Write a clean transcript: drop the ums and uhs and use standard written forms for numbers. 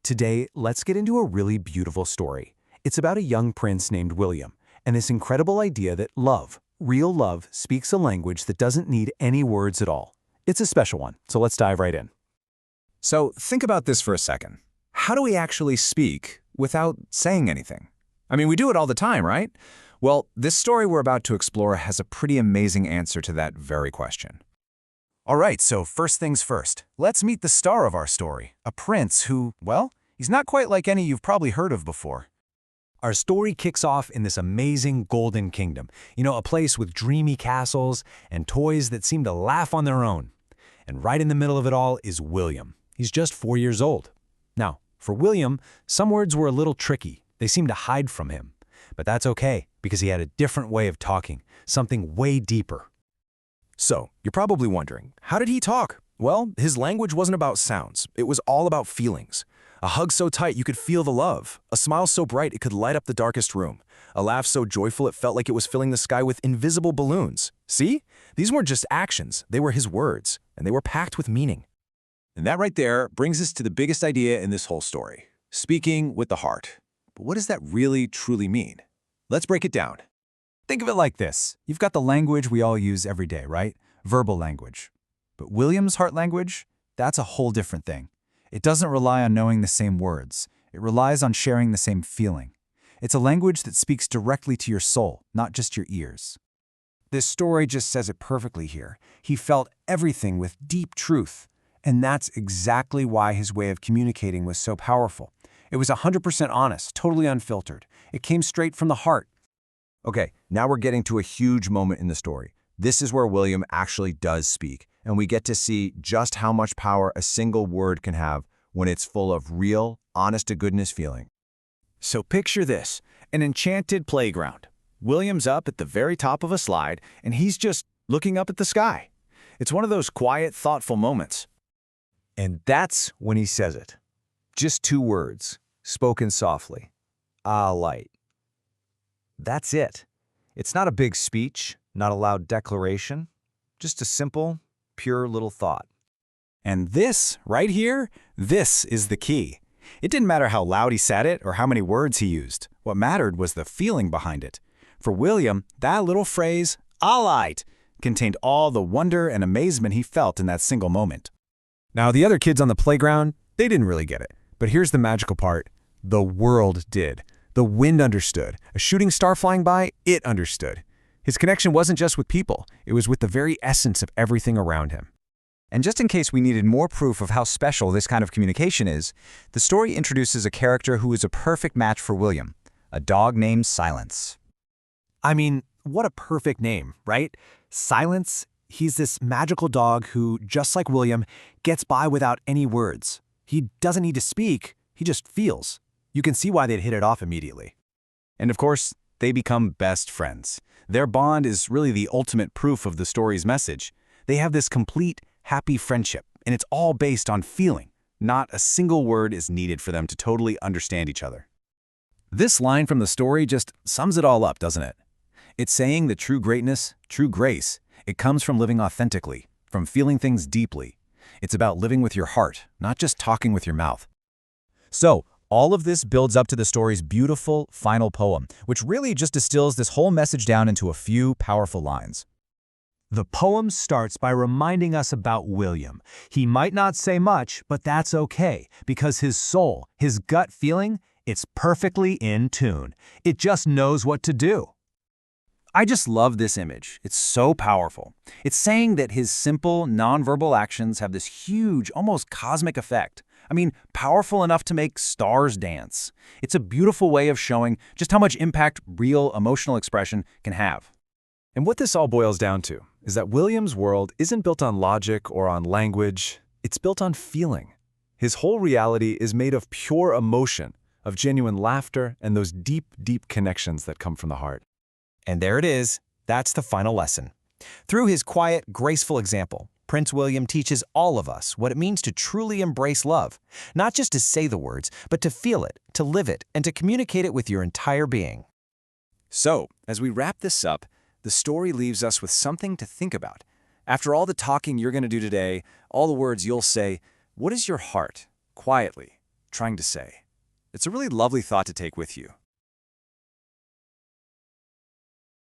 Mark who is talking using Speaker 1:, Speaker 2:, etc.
Speaker 1: Today, let's get into a really beautiful story. It's about a young prince named William, and this incredible idea that love, real love, speaks a language that doesn't need any words at all. It's a special one, so let's dive right in.
Speaker 2: So think about this for a second. How do we actually speak without saying anything? I mean, we do it all the time, right? Well, this story we're about to explore has a pretty amazing answer to that very question.
Speaker 1: All right, so first things first. Let's meet the star of our story, a prince who, well, he's not quite like any you've probably heard of before. Our story kicks off in this amazing golden kingdom, a place with dreamy castles and toys that seem to laugh on their own. And right in the middle of it all is William. He's just 4 years old. Now, for William, some words were a little tricky. They seemed to hide from him. But that's okay, because he had a different way of talking, something way deeper.
Speaker 3: So, you're probably wondering, how did he talk? Well, his language wasn't about sounds. It was all about feelings. A hug so tight you could feel the love. A smile so bright it could light up the darkest room. A laugh so joyful it felt like it was filling the sky with invisible balloons. See? These weren't just actions. They were his words, and they were packed with meaning. And that right there brings us to the biggest idea in this whole story. Speaking with the heart. But what does that really, truly mean? Let's break it down.
Speaker 1: Think of it like this. You've got the language we all use every day, right? Verbal language. But William's heart language, that's a whole different thing. It doesn't rely on knowing the same words. It relies on sharing the same feeling. It's a language that speaks directly to your soul, not just your ears. This story just says it perfectly here. He felt everything with deep truth. And that's exactly why his way of communicating was so powerful. It was 100% honest, totally unfiltered. It came straight from the heart.
Speaker 3: Okay, now we're getting to a huge moment in the story. This is where William actually does speak, and we get to see just how much power a single word can have when it's full of real, honest-to-goodness feeling.
Speaker 2: So picture this, an enchanted playground. William's up at the very top of a slide, and he's just looking up at the sky. It's one of those quiet, thoughtful moments.
Speaker 3: And that's when he says it. Just 2 words, spoken softly. Ah, light. That's it. It's not a big speech, not a loud declaration, just a simple, pure little thought.
Speaker 1: And this, right here, this is the key. It didn't matter how loud he said it or how many words he used. What mattered was the feeling behind it. For William, that little phrase, "all right," contained all the wonder and amazement he felt in that single moment. Now, the other kids on the playground, they didn't really get it. But here's the magical part. The world did. The wind understood. A shooting star flying by, it understood. His connection wasn't just with people. It was with the very essence of everything around him.
Speaker 4: And just in case we needed more proof of how special this kind of communication is, the story introduces a character who is a perfect match for William, a dog named Silence.
Speaker 1: I mean, what a perfect name, right? Silence. He's this magical dog who, just like William, gets by without any words. He doesn't need to speak, he just feels. You can see why they'd hit it off immediately. And of course, they become best friends. Their bond is really the ultimate proof of the story's message. They have this complete, happy friendship, and it's all based on feeling. Not a single word is needed for them to totally understand each other. This line from the story just sums it all up, doesn't it? It's saying that true greatness, true grace, it comes from living authentically, from feeling things deeply. It's about living with your heart, not just talking with your mouth. So, all of this builds up to the story's beautiful final poem, which really just distills this whole message down into a few powerful lines. The poem starts by reminding us about William. He might not say much, but that's okay, because his soul, his gut feeling, it's perfectly in tune. It just knows what to do. I just love this image. It's so powerful. It's saying that his simple, nonverbal actions have this huge, almost cosmic effect. I mean, powerful enough to make stars dance. It's a beautiful way of showing just how much impact real emotional expression can have. And what this all boils down to is that William's world isn't built on logic or on language. It's built on feeling. His whole reality is made of pure emotion, of genuine laughter, and those deep, deep connections that come from the heart. And there it is. That's the final lesson. Through his quiet, graceful example, Prince William teaches all of us what it means to truly embrace love, not just to say the words, but to feel it, to live it, and to communicate it with your entire being. So, as we wrap this up, the story leaves us with something to think about. After all the talking you're going to do today, all the words you'll say, what is your heart, quietly,
Speaker 2: trying to say? It's a really lovely thought to take with you.